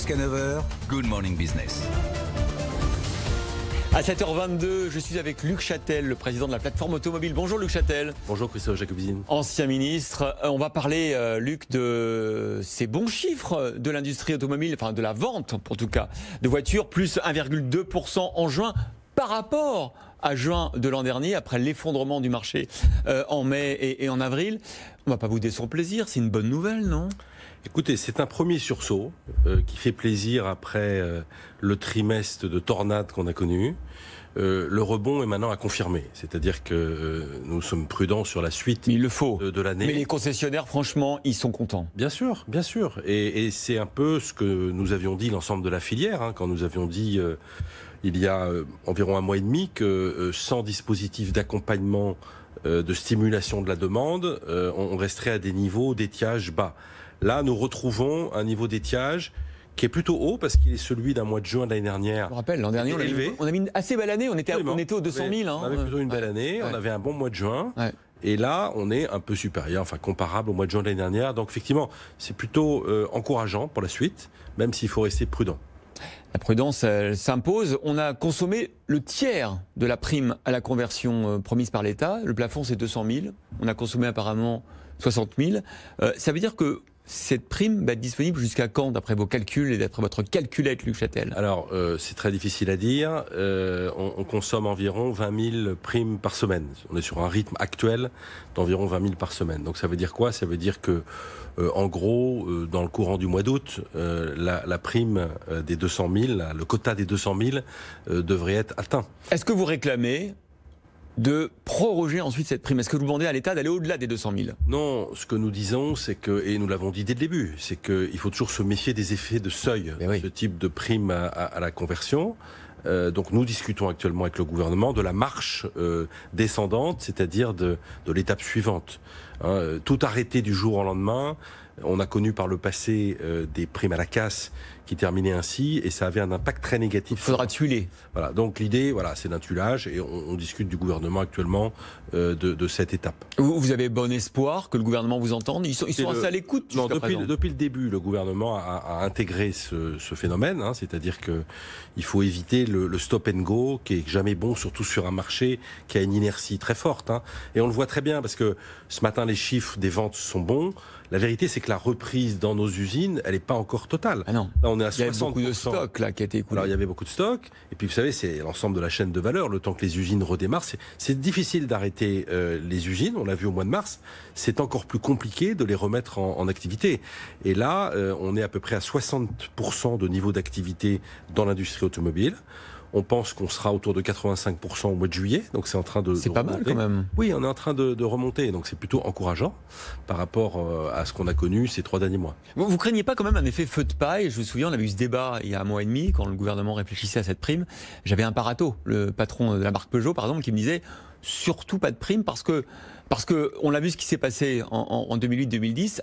Jusqu'à 9h, Good Morning Business. À 7h22, je suis avec Luc Châtel, le président de la plateforme automobile. Bonjour Luc Châtel. Bonjour Christophe Jacobine. Ancien ministre. On va parler, Luc, de ces bons chiffres de l'industrie automobile, enfin de la vente en tout cas, de voitures, plus 1,2% en juin par rapport à juin de l'an dernier, après l'effondrement du marché en mai et en avril. On ne va pas bouder son plaisir, c'est une bonne nouvelle, non ? Écoutez, c'est un premier sursaut qui fait plaisir après le trimestre de tornade qu'on a connu. Le rebond est maintenant à confirmer, c'est-à-dire que nous sommes prudents sur la suite il le faut. De l'année. Mais les concessionnaires, franchement, ils sont contents. Bien sûr, bien sûr. Et c'est un peu ce que nous avions dit l'ensemble de la filière, quand nous avions dit il y a environ un mois et demi que sans dispositif d'accompagnement, de stimulation de la demande, on resterait à des niveaux d'étiage bas. Là, nous retrouvons un niveau d'étiage qui est plutôt haut parce qu'il est celui d'un mois de juin de l'année dernière. Je me rappelle, l'an dernier, on a mis une assez belle année. On était aux 200 000. On avait plutôt une belle année. Ouais. On avait un bon mois de juin. Ouais. Et là, on est un peu supérieur, enfin comparable au mois de juin de l'année dernière. Donc effectivement, c'est plutôt encourageant pour la suite, même s'il faut rester prudent. La prudence, elle s'impose. On a consommé le tiers de la prime à la conversion promise par l'État. Le plafond, c'est 200 000. On a consommé apparemment 60 000. Ça veut dire que cette prime va être disponible jusqu'à quand, d'après vos calculs et d'après votre calculette, Luc Châtel ? Alors, c'est très difficile à dire. On consomme environ 20 000 primes par semaine. On est sur un rythme actuel d'environ 20 000 par semaine. Donc ça veut dire quoi ? Ça veut dire que, en gros, dans le courant du mois d'août, la prime des 200 000, le quota des 200 000 devrait être atteint. Est-ce que vous réclamez de proroger ensuite cette prime? Est-ce que vous demandez à l'État d'aller au-delà des 200 000? Non, ce que nous disons, c'est que, et nous l'avons dit dès le début, c'est qu'il faut toujours se méfier des effets de seuil, ce type de prime à la conversion. Donc nous discutons actuellement avec le gouvernement de la marche descendante, c'est-à-dire de l'étape suivante. Tout arrêté du jour au lendemain. On a connu par le passé des primes à la casse qui terminaient ainsi et ça avait un impact très négatif. Il faudra tuiler. Voilà, donc l'idée, c'est d'un tuilage et on discute du gouvernement actuellement de cette étape. Vous avez bon espoir que le gouvernement vous entende? Ils sont assez à l'écoute. Non, depuis le début, le gouvernement a intégré ce phénomène, c'est-à-dire qu'il faut éviter le stop and go qui est jamais bon, surtout sur un marché qui a une inertie très forte. Et on le voit très bien parce que ce matin, les chiffres des ventes sont bons. La vérité, c'est que la reprise dans nos usines, elle n'est pas encore totale. Ah non. Là, on est à 60%. Il y avait beaucoup de stock là, qui a été écoulé. Alors, il y avait beaucoup de stock. Et puis, vous savez, c'est l'ensemble de la chaîne de valeur. Le temps que les usines redémarrent, c'est difficile d'arrêter les usines. On l'a vu au mois de mars. C'est encore plus compliqué de les remettre en activité. Et là, on est à peu près à 60% de niveau d'activité dans l'industrie automobile. On pense qu'on sera autour de 85% au mois de juillet, donc c'est en train de c'est pas remonter. Mal quand même. Oui, on est en train de remonter, donc c'est plutôt encourageant par rapport à ce qu'on a connu ces 3 derniers mois. Vous craignez pas quand même un effet feu de paille? Je me souviens, on avait eu ce débat il y a un mois et demi, quand le gouvernement réfléchissait à cette prime. J'avais un Parato, le patron de la marque Peugeot par exemple, qui me disait surtout pas de prime parce que on l'a vu ce qui s'est passé en 2008-2010.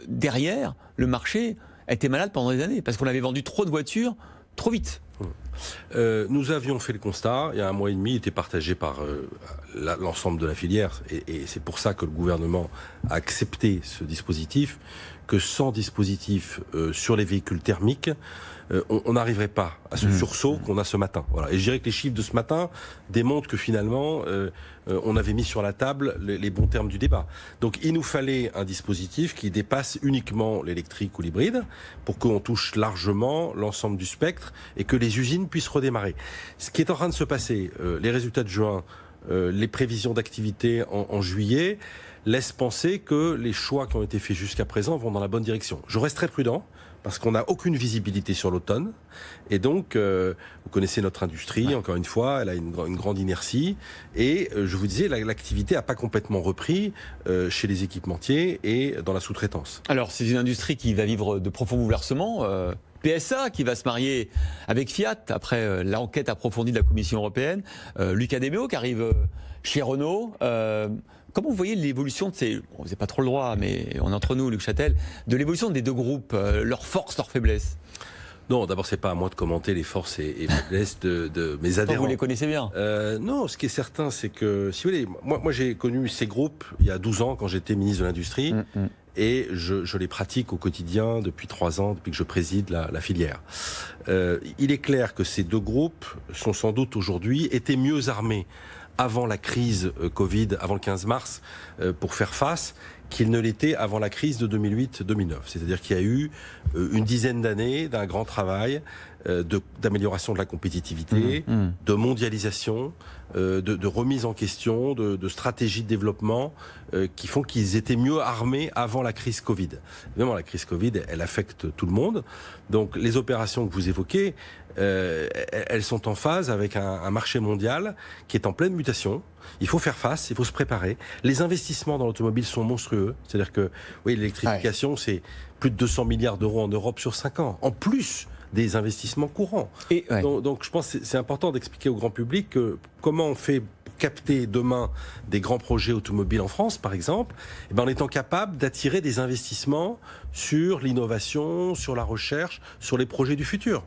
Derrière, le marché était malade pendant des années parce qu'on avait vendu trop de voitures trop vite. Nous avions fait le constat, il y a un mois et demi, il était partagé par l'ensemble de la filière, et c'est pour ça que le gouvernement a accepté ce dispositif, que sans dispositif sur les véhicules thermiques, on n'arriverait pas à ce sursaut qu'on a ce matin. Voilà. Et je dirais que les chiffres de ce matin démontrent que finalement, on avait mis sur la table les bons termes du débat. Donc il nous fallait un dispositif qui dépasse uniquement l'électrique ou l'hybride pour qu'on touche largement l'ensemble du spectre et que les usines puissent redémarrer. Ce qui est en train de se passer, les résultats de juin, les prévisions d'activité en juillet, laissent penser que les choix qui ont été faits jusqu'à présent vont dans la bonne direction. Je reste très prudent parce qu'on n'a aucune visibilité sur l'automne. Et donc, vous connaissez notre industrie, encore une fois, elle a une grande inertie. Et je vous disais, l'activité n'a pas complètement repris chez les équipementiers et dans la sous-traitance. Alors, c'est une industrie qui va vivre de profonds bouleversements. PSA qui va se marier avec Fiat après l'enquête approfondie de la Commission européenne. Luca De Meo qui arrive chez Renault. Comment vous voyez l'évolution de ces... Bon, vous n'avez pas trop le droit, mais on est entre nous, Luc Châtel, de l'évolution des deux groupes, leurs forces, leurs faiblesses? Non, d'abord, c'est pas à moi de commenter les forces et faiblesses de mes adhérents. Vous les connaissez bien. Non, ce qui est certain, c'est que, si vous voulez, moi j'ai connu ces groupes il y a 12 ans quand j'étais ministre de l'Industrie. et je les pratique au quotidien depuis 3 ans, depuis que je préside la filière. Il est clair que ces deux groupes sont sans doute aujourd'hui étaient mieux armés avant la crise Covid, avant le 15 mars, pour faire face, qu'ils ne l'étaient avant la crise de 2008-2009. C'est-à-dire qu'il y a eu une dizaine d'années d'un grand travail d'amélioration de la compétitivité, de mondialisation, de remise en question, de stratégie de développement qui font qu'ils étaient mieux armés avant la crise Covid. Évidemment, la crise Covid, elle affecte tout le monde. Donc les opérations que vous évoquez, elles sont en phase avec un marché mondial qui est en pleine mutation. Il faut faire face, il faut se préparer. Les investissements dans l'automobile sont monstrueux. C'est-à-dire que oui, l'électrification, c'est plus de 200 milliards d'euros en Europe sur 5 ans. En plus des investissements courants. Donc je pense que c'est important d'expliquer au grand public comment on fait pour capter demain des grands projets automobiles en France, par exemple, en étant capable d'attirer des investissements sur l'innovation, sur la recherche, sur les projets du futur.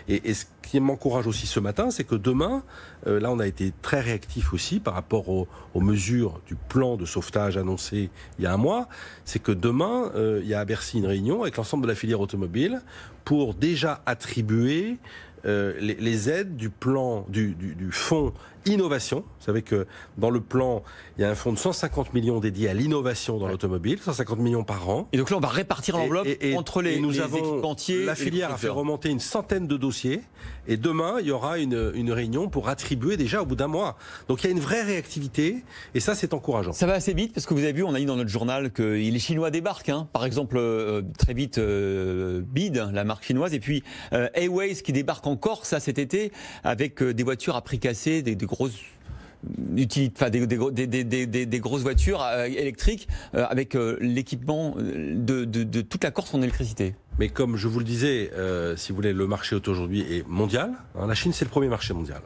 Et ce qui m'encourage aussi ce matin, c'est que demain, là on a été très réactif aussi par rapport aux mesures du plan de sauvetage annoncé il y a un mois, c'est que demain, il y a à Bercy une réunion avec l'ensemble de la filière automobile pour déjà attribuer les aides du plan du fonds innovation. Vous savez que dans le plan, il y a un fonds de 150 millions dédié à l'innovation dans l'automobile, 150 millions par an. Et donc là, on va répartir l'enveloppe entre les équipementiers. La filière a fait remonter une centaine de dossiers et demain, il y aura une réunion pour attribuer déjà au bout d'un mois. Donc il y a une vraie réactivité et ça, c'est encourageant. Ça va assez vite parce que vous avez vu, on a dit dans notre journal que les Chinois débarquent. Par exemple, très vite, BYD, la marque chinoise, et puis Airways qui débarque encore, ça cet été, avec des voitures à prix cassé, des grosses des grosses voitures électriques avec l'équipement de toute la Corse en électricité. Mais comme je vous le disais, si vous voulez, le marché auto aujourd'hui est mondial. La Chine, c'est le premier marché mondial.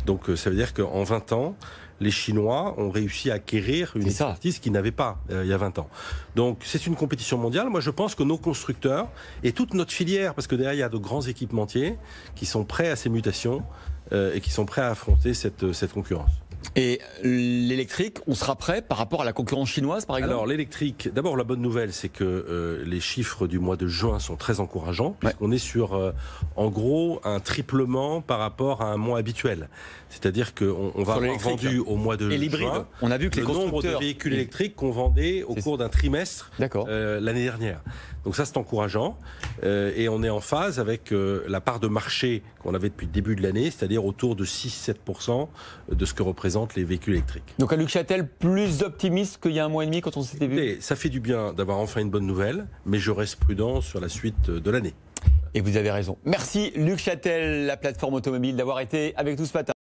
Donc ça veut dire qu'en 20 ans, les Chinois ont réussi à acquérir une expertise qu'ils n'avaient pas il y a 20 ans. Donc c'est une compétition mondiale. Moi je pense que nos constructeurs et toute notre filière, parce que derrière il y a de grands équipementiers qui sont prêts à ces mutations et qui sont prêts à affronter cette concurrence. Et l'électrique, on sera prêt par rapport à la concurrence chinoise, par exemple? Alors l'électrique, d'abord la bonne nouvelle, c'est que les chiffres du mois de juin sont très encourageants, puisqu'on est sur, en gros, un triplement par rapport à un mois habituel. C'est-à-dire qu'on va avoir vendu au mois de juin on a vu que le nombre de véhicules électriques qu'on vendait au cours d'un trimestre l'année dernière. Donc ça, c'est encourageant. Et on est en phase avec la part de marché qu'on avait depuis le début de l'année, c'est-à-dire autour de 6-7% de ce que représentent les véhicules électriques. Donc à Luc Châtel, plus optimiste qu'il y a un mois et demi quand on s'était vu? Ça fait du bien d'avoir enfin une bonne nouvelle, mais je reste prudent sur la suite de l'année. Et vous avez raison. Merci Luc Châtel, la plateforme automobile, d'avoir été avec nous ce matin.